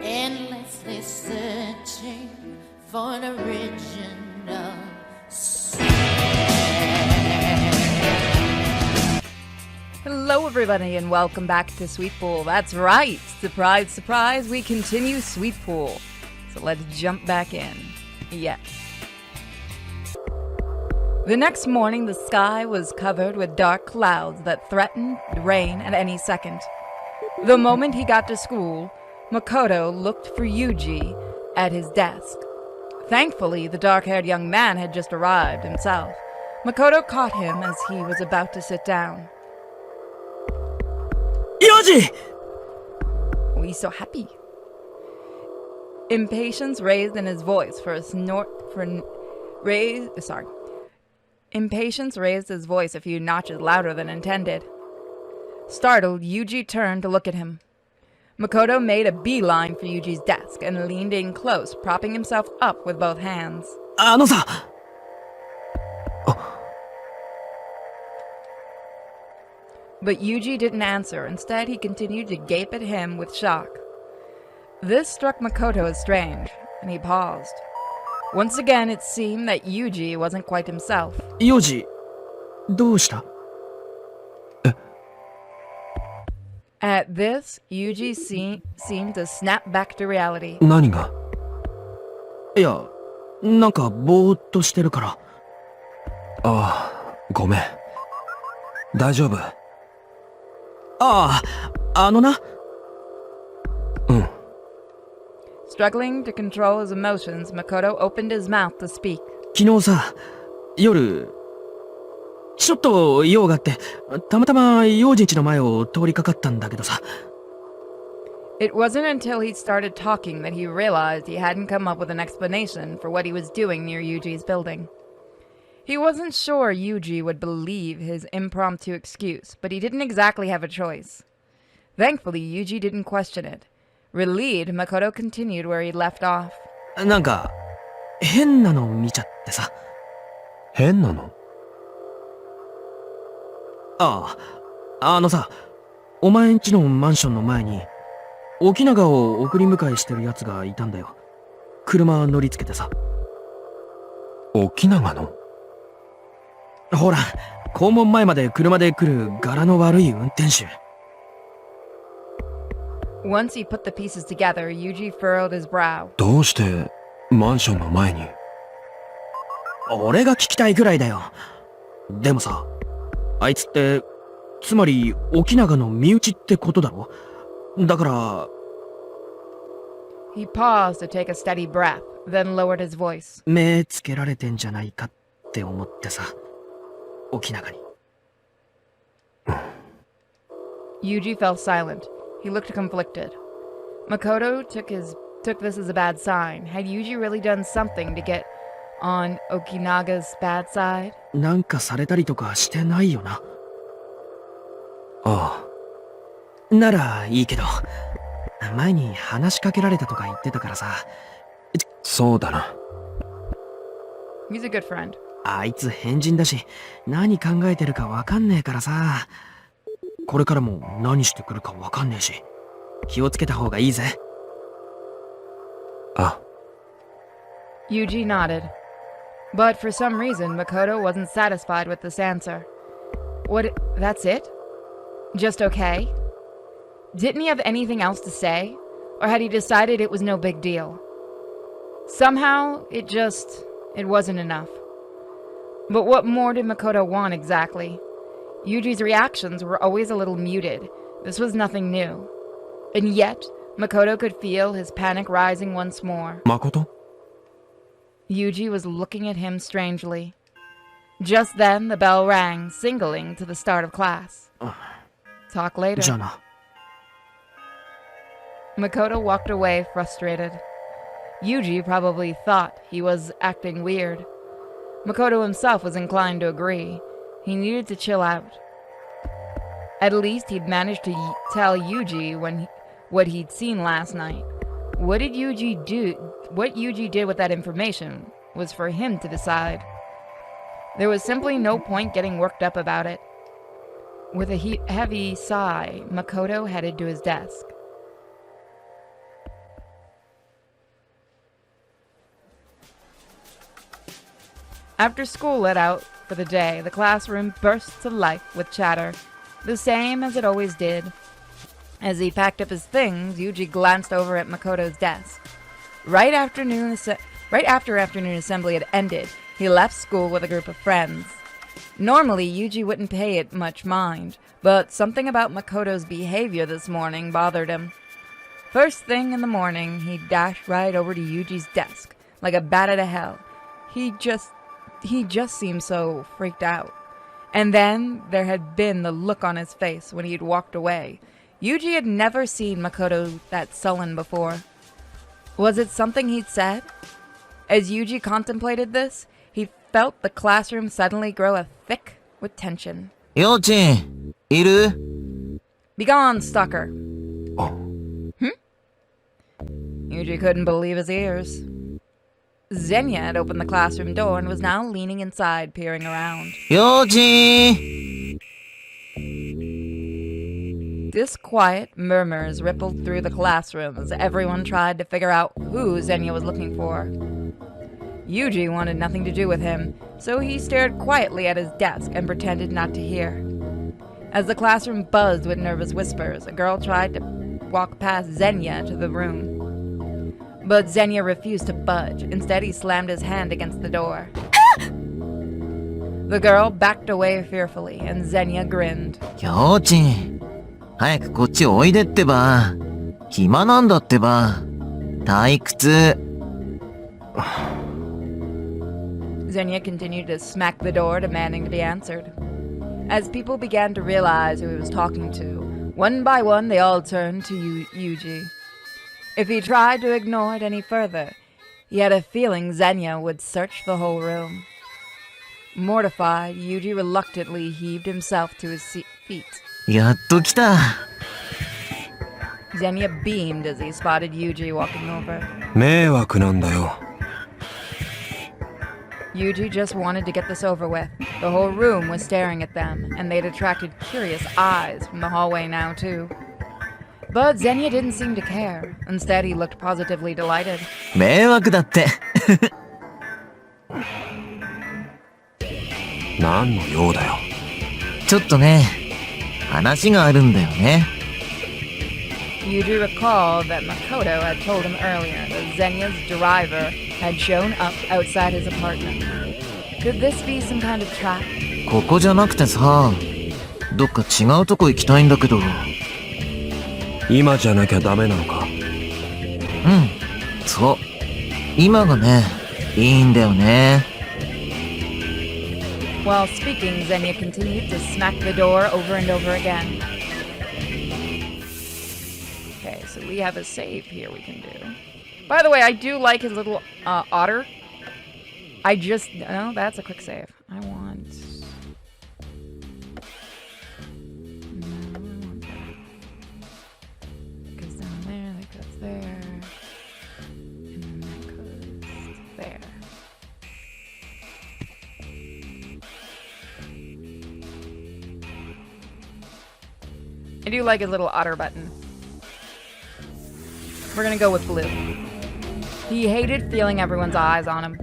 endlessly searching for an original sin. Hello everybody and welcome back to Sweet Pool. That's right, surprise, surprise, we continue Sweet Pool. So let's jump back in. Yes. The next morning the sky was covered with dark clouds that threatened rain at any second. The moment he got to school, Makoto looked for Yuji at his desk. Thankfully, the dark-haired young man had just arrived himself. Makoto caught him as he was about to sit down. Yuji! Oh, he's so happy. Impatience raised in his voice Impatience raised his voice a few notches louder than intended. Startled, Yuji turned to look at him. Makoto made a beeline for Yuji's desk and leaned in close, propping himself up with both hands. But Yuji didn't answer. Instead, he continued to gape at him with shock. This struck Makoto as strange, and he paused. Once again, it seemed that Yuji wasn't quite himself. Yuji, どうした? At this, Yuji seemed to snap back to reality. 何が? いや、なんかぼーっとしてるから。ああ、ごめん。大丈夫。ああ、な。Struggling to control his emotions, Makoto opened his mouth to speak. 昨日さ、夜、ちょっと用があって、たまたま幼児家の前を通りかかったんだけどさ。It wasn't until he started talking that he realized he hadn't come up with an explanation for what he was doing near Yuji's building. He wasn't sure Yuji would believe his impromptu excuse, but he didn't exactly have a choice. Thankfully, Yuji didn't question it. Relieved, Makoto continued where he left off. なんか、変なの見ちゃってさ。変なの? ああ、さ、お前んちのマンションの前に、沖永を送り迎えしてる奴がいたんだよ。車乗りつけてさ。沖永の? ほら、校門前まで車で来る柄の悪い運転手。Once he put the pieces together, Yuji furrowed his brow. どうしてマンションの前に? 俺が聞きたいくらいだよ。でもさ、あいつって、つまり沖永の身内ってことだろ？だから。He paused to take a steady breath, then lowered his voice. 目つけられてんじゃないかって思ってさ、沖永に。Yuji fell silent. He looked conflicted. Makoto took this as a bad sign. Had Yuji really done something to get on Okinaga's bad side? なんかされたりとかしてないよな。ああ。ならいいけど、前に話しかけられたとか言ってたからさ。そうだな。He's a good friend. あいつ変人だし、何考えてるかわかんねえからさ。これからも何してくるかわかんねえし、気をつけた方がいいぜ。あ。Yuji nodded. But for some reason, Makoto wasn't satisfied with this answer. That's it? Just okay? Didn't he have anything else to say? Or had he decided it was no big deal? Somehow, it wasn't enough. But what more did Makoto want exactly? Yuji's reactions were always a little muted. This was nothing new. And yet, Makoto could feel his panic rising once more. Makoto? Yuji was looking at him strangely. Just then, the bell rang, signaling to the start of class. Talk later. じゃあな。Makoto walked away frustrated. Yuji probably thought he was acting weird. Makoto himself was inclined to agree. He needed to chill out. At least he'd managed to tell Yuji what he'd seen last night. What Yuji did with that information was for him to decide. There was simply no point getting worked up about it. With a heavy sigh, Makoto headed to his desk. After school let out for the day, the classroom burst to life with chatter, the same as it always did. As he packed up his things, Yuji glanced over at Makoto's desk. Right after afternoon assembly had ended, he left school with a group of friends. Normally, Yuji wouldn't pay it much mind, but something about Makoto's behavior this morning bothered him. First thing in the morning, he dashed right over to Yuji's desk, like a bat out of hell. He just seemed so freaked out. And then there had been the look on his face when he'd walked away. Yuji had never seen Makoto that sullen before. Was it something he'd said? As Yuji contemplated this, he felt the classroom suddenly grow thick with tension. Yochin, iru? Begone, stalker. Oh. Yuji couldn't believe his ears. Zenya had opened the classroom door and was now leaning inside, peering around. Yochin! Disquiet murmurs rippled through the classroom as everyone tried to figure out who Zenya was looking for. Yuji wanted nothing to do with him, so he stared quietly at his desk and pretended not to hear. As the classroom buzzed with nervous whispers, a girl tried to walk past Zenya to the room. But Zenya refused to budge. Instead, he slammed his hand against the door. The girl backed away fearfully, and Zenya grinned. Yochin, 早くこっちおいでってば。暇なんだってば。退屈。Zenya continued to smack the door, demanding to be answered. As people began to realize who he was talking to, one by one they all turned to Yuji. If he tried to ignore it any further, he had a feeling Zenya would search the whole room. Mortified, Yuji reluctantly heaved himself to his feet. やっと来た。Zenya beamed as he spotted Yuji walking over. 迷惑なんだよ。Yuji just wanted to get this over with. The whole room was staring at them, and they'd attracted curious eyes from the hallway now, too. But Zenya didn't seem to care. Instead, he looked positively delighted. 迷惑だって。何の用だよ。ちょっとね、話があるんだよね。Yuji recalled that Makoto had told him earlier that Zenya's driver had shown up outside his apartment. Could this be some kind of trap? ここじゃなくてさ、どっか違うとこ行きたいんだけど。今じゃなきゃダメなのか。うん、そう。今がね、いいんだよね。While speaking, Zenya continued to smack the door over and over again. Okay, so we have a save here we can do. By the way, I do like his little otter. No, that's a quick save. I want that. Goes down there, that goes there. And then that goes there. I do like his little otter button. We're gonna go with blue. He hated feeling everyone's eyes on him.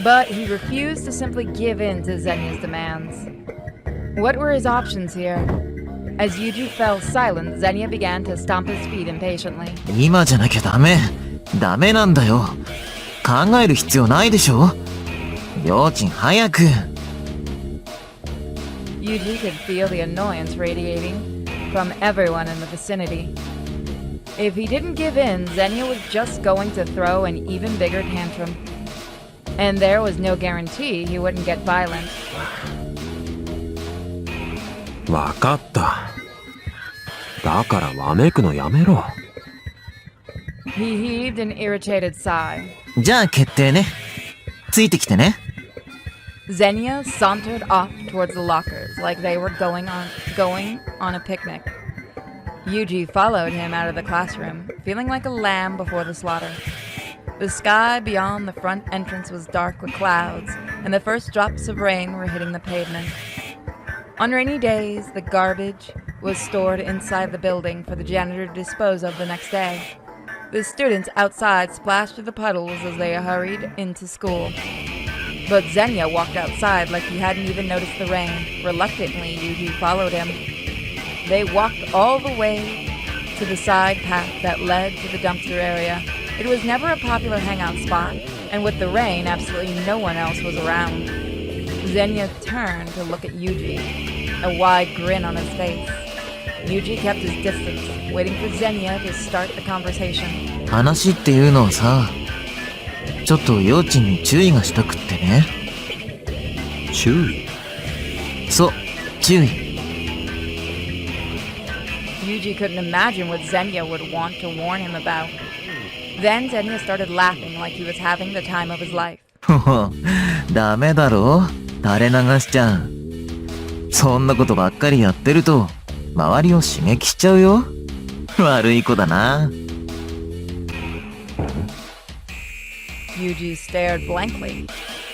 But he refused to simply give in to Zenya's demands. What were his options here? As Yuji fell silent, Zenya began to stomp his feet impatiently. 今じゃなきゃダメ。ダメなんだよ。考える必要ないでしょ。両親早く。Yuji could feel the annoyance radiating from everyone in the vicinity. If he didn't give in, Zenya was just going to throw an even bigger tantrum. And there was no guarantee he wouldn't get violent. わかった。だからわめくのやめろ。He heaved an irritated sigh. じゃあ決定ね。ついてきてね。Zenya sauntered off towards the lockers like they were going on a picnic. Yuji followed him out of the classroom, feeling like a lamb before the slaughter. The sky beyond the front entrance was dark with clouds, and the first drops of rain were hitting the pavement. On rainy days, the garbage was stored inside the building for the janitor to dispose of the next day. The students outside splashed through the puddles as they hurried into school. But Xenia walked outside like he hadn't even noticed the rain. Reluctantly, Yuji followed him. They walked all the way to the side path that led to the dumpster area. It was never a popular hangout spot, and with the rain, absolutely no one else was around. Xenia turned to look at Yuji, a wide grin on his face. Yuji kept his distance, waiting for Xenia to start the conversation. 話っていうのはさ、ちょっと幼稚に注意がしたくってね。注意？そう、注意。Yuji couldn't imagine what Xenia would want to warn him about. Then Xenia started laughing like he was having the time of his life. ほほ、ダメだろ、垂れ流しちゃん。そんなことばっかりやってると、周りを刺激しちゃうよ。悪い子だな。Yuji stared blankly.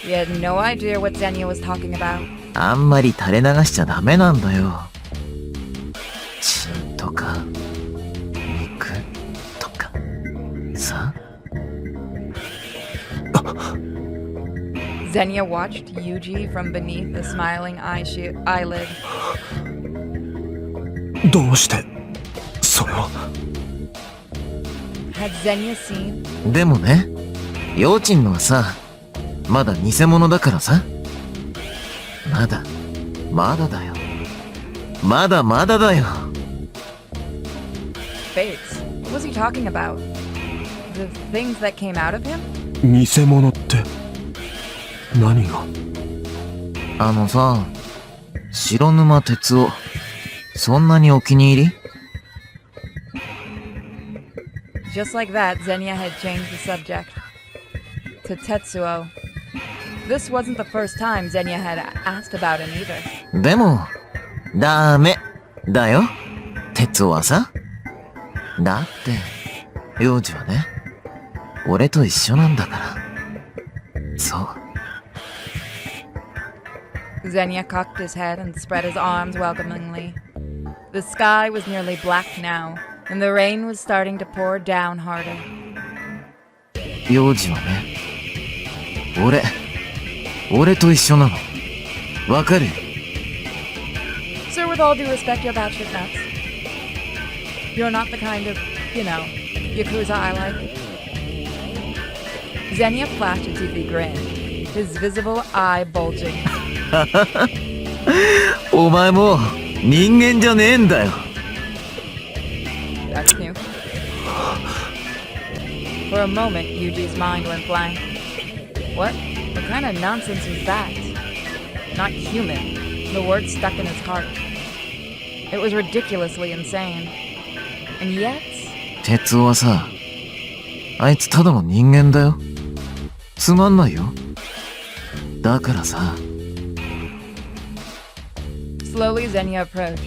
He had no idea what Xenia was talking about. あんまり垂れ流しちゃダメなんだよ。血とか肉とかさ。Xenia watched Yuji from beneath a smiling eyelid. どうしてそれを？ Had Xenia seen? でもね、幼稚のはさ、まだ偽物だからさ。まだだよ。まだだよ。Fates. What was he talking about? The things that came out of him? 偽物って何が？あのさ、白沼哲夫、そんなにお気に入り？ Just like that, Xenia had changed the subject. To Tetsuo. This wasn't the first time Xenia had asked about him either. でも、ダメだよ、哲夫はさ。だって、幼児はね、俺と一緒なんだから。そう。Xenia cocked his head and spread his arms welcomingly. The sky was nearly black now, and the rain was starting to pour down harder. 幼児はね、俺と一緒なの。わかる？ Sir, with all due respect, you're batshit nuts. You're not the kind of, Yakuza I like. Xenia flashed a toothy grin, his visible eye bulging. お前もう人間じゃねえんだよ。That's new. For a moment, Yuji's mind went blank. What kind of nonsense was that? Not human. The word stuck in his heart. It was ridiculously insane. And yet... 哲夫はさ、あいつただの人間だよ。つまんないよ。だからさ。Slowly, Xenia approached.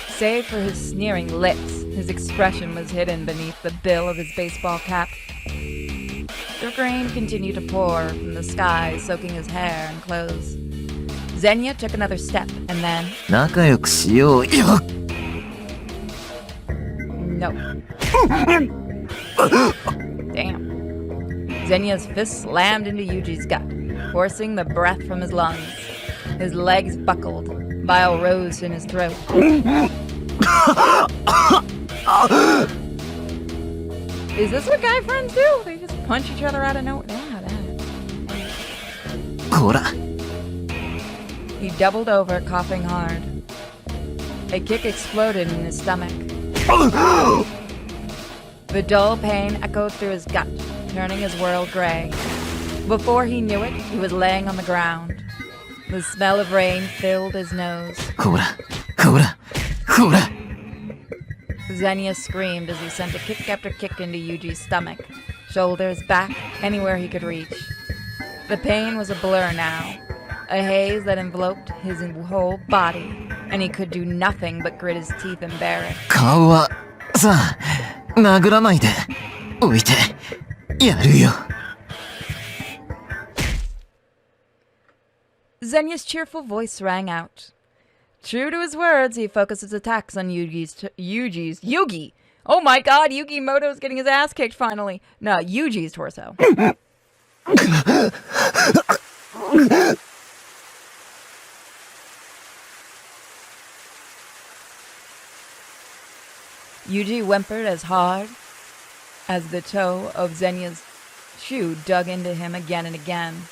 Save for his sneering lips, his expression was hidden beneath the bill of his baseball cap. The rain continued to pour from the sky, soaking his hair and clothes. Xenia took another step, and then... 仲良くしようよ。No. Damn. Xenia's fist slammed into Yuji's gut, forcing the breath from his lungs. His legs buckled. Bile rose in his throat. Is this what guy friends do? They just punch each other out of nowhere?こら。 He doubled over, coughing hard. A kick exploded in his stomach. The dull pain echoed through his gut, turning his world gray. Before he knew it, he was laying on the ground. The smell of rain filled his nose. こら。 Xenia screamed as he sent a kick after kick into Yuji's stomach, shoulders, back, anywhere he could reach. The pain was a blur now, a haze that enveloped his whole body, and he could do nothing but grit his teeth and bear it. 顔はさ、殴らないで。置いてやるよ。Xenia's cheerful voice rang out. True to his words, he focused his attacks on Yugi. Oh my god, Yugi Moto's getting his ass kicked finally. No, Yuji's torso. Yuji whimpered as hard as the toe of Zenya's shoe dug into him again and again.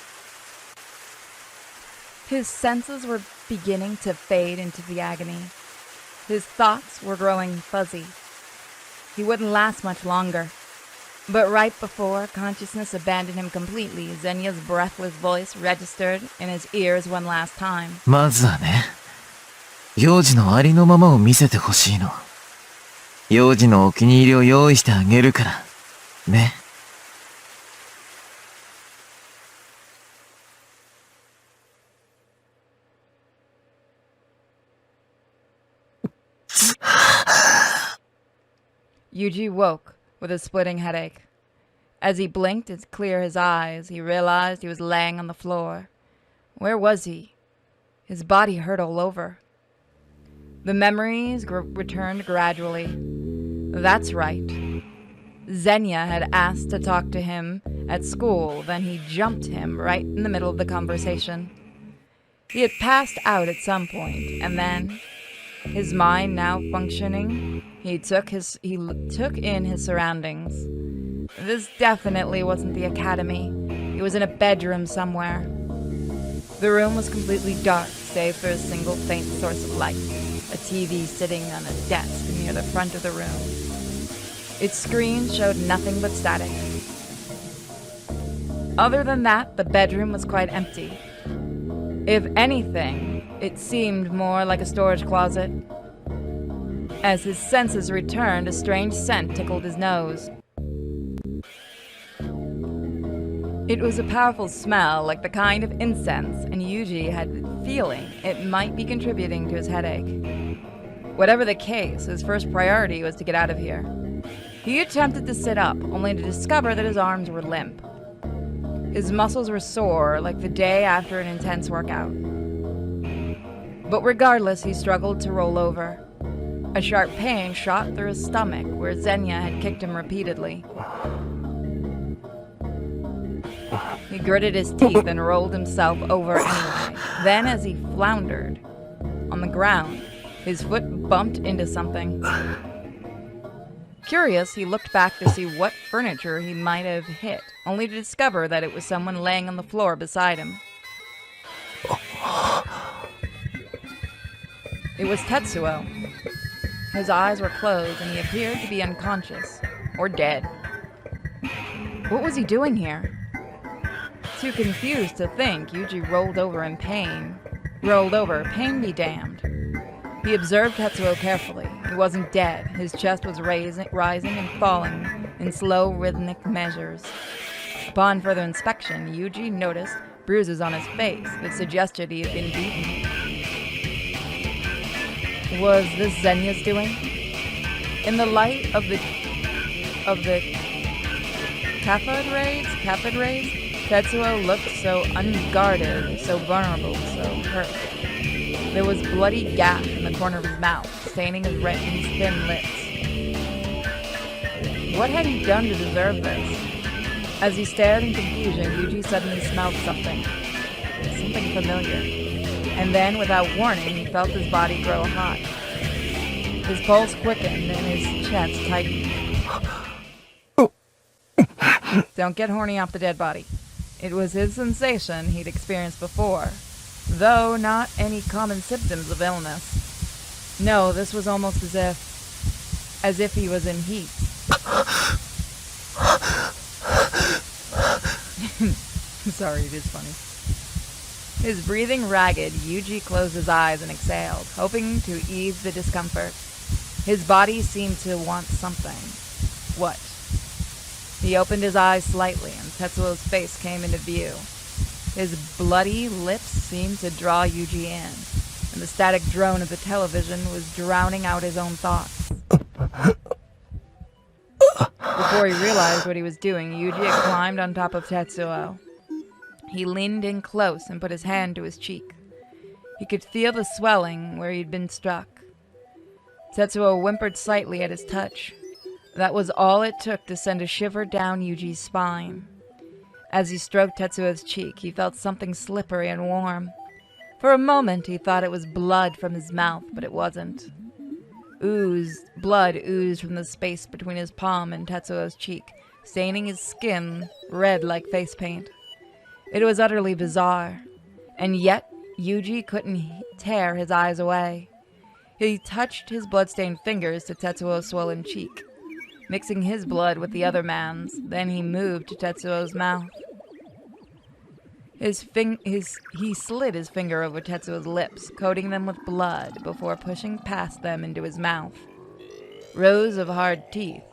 His senses were beginning to fade into the agony. His thoughts were growing fuzzy. He wouldn't last much longer. But right before consciousness abandoned him completely, Zenya's breathless voice registered in his ears one last time. まずはね、幼児のありのままを見せてほしいの。幼児のお気に入りを用意してあげるから。ね。Yuji woke with a splitting headache. As he blinked to clear his eyes, he realized he was laying on the floor. Where was he? His body hurt all over. The memories returned gradually. That's right. Zenya had asked to talk to him at school, then he jumped him right in the middle of the conversation. He had passed out at some point, and then, his mind now functioning, he took in his surroundings. This definitely wasn't the academy. He was in a bedroom somewhere. The room was completely dark, save for a single faint source of light, a TV sitting on a desk near the front of the room. Its screen showed nothing but static. Other than that, the bedroom was quite empty. If anything, it seemed more like a storage closet. As his senses returned, a strange scent tickled his nose. It was a powerful smell, like the kind of incense, and Yuji had the feeling it might be contributing to his headache. Whatever the case, his first priority was to get out of here. He attempted to sit up, only to discover that his arms were limp. His muscles were sore, like the day after an intense workout. But regardless, he struggled to roll over. A sharp pain shot through his stomach, where Zenya had kicked him repeatedly. He gritted his teeth and rolled himself over anyway. Then, as he floundered on the ground, his foot bumped into something. Curious, he looked back to see what furniture he might have hit, only to discover that it was someone laying on the floor beside him. It was Tetsuo. His eyes were closed and he appeared to be unconscious, or dead. What was he doing here? Too confused to think, Yuji rolled over in pain. Rolled over, pain be damned. He observed Tetsuo carefully. He wasn't dead. His chest was rising and falling in slow, rhythmic measures. Upon further inspection, Yuji noticed bruises on his face that suggested he had been beaten. Was this Zenya's doing? In the light of the cathode rays, Tetsuo looked so unguarded, so vulnerable, so hurt. There was bloody gash in the corner of his mouth, staining his thin lips. What had he done to deserve this? As he stared in confusion, Yuji suddenly smelled something familiar. And then, without warning, he felt his body grow hot. His pulse quickened and his chest tightened. Don't get horny off the dead body. It was his sensation he'd experienced before, though not any common symptoms of illness. No, this was almost as if he was in heat. Sorry, it is funny. His breathing ragged, Yuji closed his eyes and exhaled, hoping to ease the discomfort. His body seemed to want something. What? He opened his eyes slightly, and Tetsuo's face came into view. His bloody lips seemed to draw Yuji in, and the static drone of the television was drowning out his own thoughts. Before he realized what he was doing, Yuji had climbed on top of Tetsuo. He leaned in close and put his hand to his cheek. He could feel the swelling where he'd been struck. Tetsuo whimpered slightly at his touch. That was all it took to send a shiver down Yuji's spine. As he stroked Tetsuo's cheek, he felt something slippery and warm. For a moment, he thought it was blood from his mouth, but it wasn't. Blood oozed from the space between his palm and Tetsuo's cheek, staining his skin red like face paint. It was utterly bizarre, and yet Yuji couldn't tear his eyes away. He touched his blood-stained fingers to Tetsuo's swollen cheek, mixing his blood with the other man's. Then he moved to Tetsuo's mouth. He slid his finger over Tetsuo's lips, coating them with blood before pushing past them into his mouth. Rows of hard teeth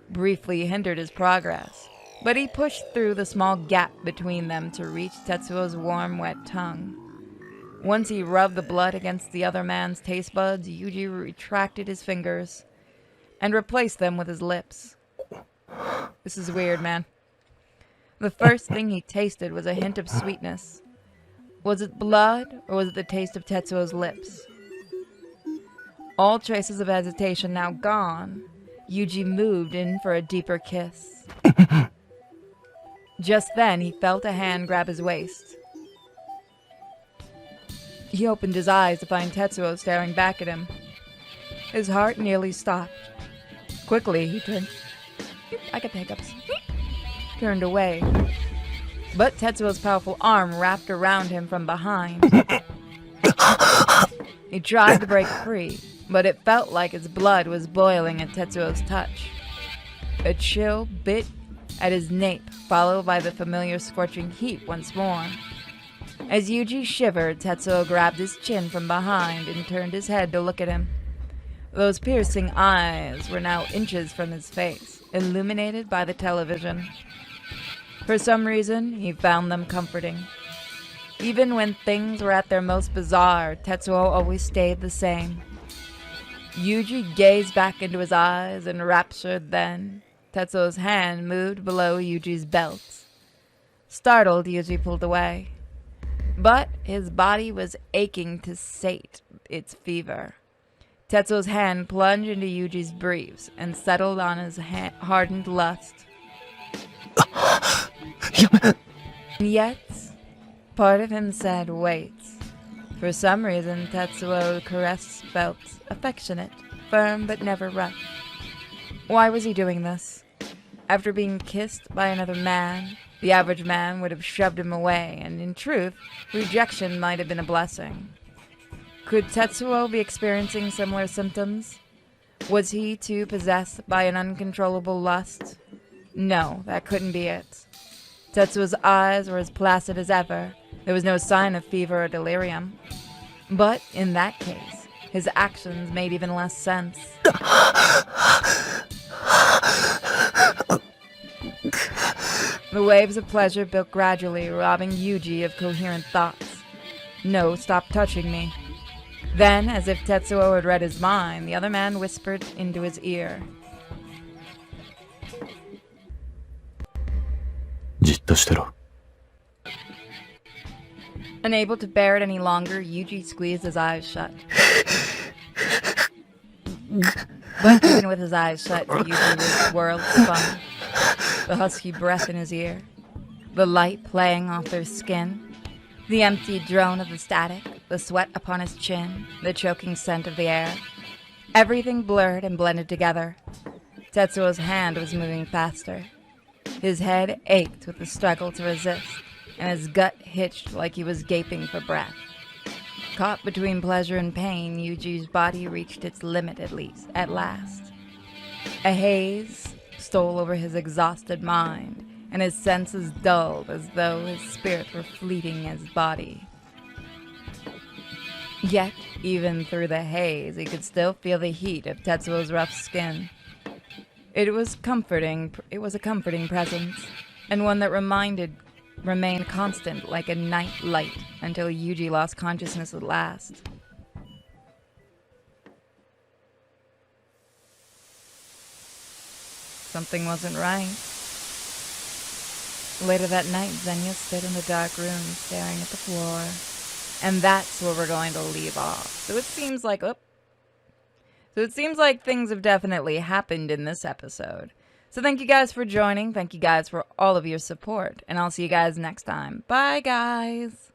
briefly hindered his progress, but he pushed through the small gap between them to reach Tetsuo's warm, wet tongue. Once he rubbed the blood against the other man's taste buds, Yuji retracted his fingers and replaced them with his lips. This is weird, man. The first thing he tasted was a hint of sweetness. Was it blood, or was it the taste of Tetsuo's lips? All traces of hesitation now gone, Yuji moved in for a deeper kiss. Just then, he felt a hand grab his waist. He opened his eyes to find Tetsuo staring back at him. His heart nearly stopped. Quickly, he turned away. But Tetsuo's powerful arm wrapped around him from behind. He tried to break free, but it felt like his blood was boiling at Tetsuo's touch. A chill bit at his nape, followed by the familiar scorching heat once more. As Yuji shivered, Tetsuo grabbed his chin from behind and turned his head to look at him. Those piercing eyes were now inches from his face, illuminated by the television. For some reason, he found them comforting. Even when things were at their most bizarre, Tetsuo always stayed the same. Yuji gazed back into his eyes, enraptured then. Tetsuo's hand moved below Yuji's belt. Startled, Yuji pulled away. But his body was aching to sate its fever. Tetsuo's hand plunged into Yuji's briefs and settled on his hardened lust. And yet, part of him said, wait. For some reason, Tetsuo's caress felt affectionate, firm but never rough. Why was he doing this? After being kissed by another man, the average man would have shoved him away, and in truth, rejection might have been a blessing. Could Tetsuo be experiencing similar symptoms? Was he too possessed by an uncontrollable lust? No, that couldn't be it. Tetsuo's eyes were as placid as ever. There was no sign of fever or delirium. But in that case, his actions made even less sense. The waves of pleasure built gradually, robbing Yuji of coherent thoughts. No, stop touching me. Then, as if Tetsuo had read his mind, the other man whispered into his ear. じっとしてろ。 Unable to bear it any longer, Yuji squeezed his eyes shut. But even with his eyes shut, Yuji's world spun. The husky breath in his ear, the light playing off their skin, the empty drone of the static, the sweat upon his chin, the choking scent of the air. Everything blurred and blended together. Tetsuo's hand was moving faster. His head ached with the struggle to resist, and his gut hitched like he was gaping for breath. Caught between pleasure and pain, Yuji's body reached its limit at last. A haze stole over his exhausted mind, and his senses dulled as though his spirit were fleeting his body. Yet, even through the haze, he could still feel the heat of Tetsuo's rough skin. It was a comforting presence, and one that remained constant like a night light until Yuji lost consciousness at last. Something wasn't right. Later that night, Zenya stood in the dark room staring at the floor. And that's where we're going to leave off. So it seems like things have definitely happened in this episode. So thank you guys for joining. Thank you guys for all of your support. And I'll see you guys next time. Bye, guys.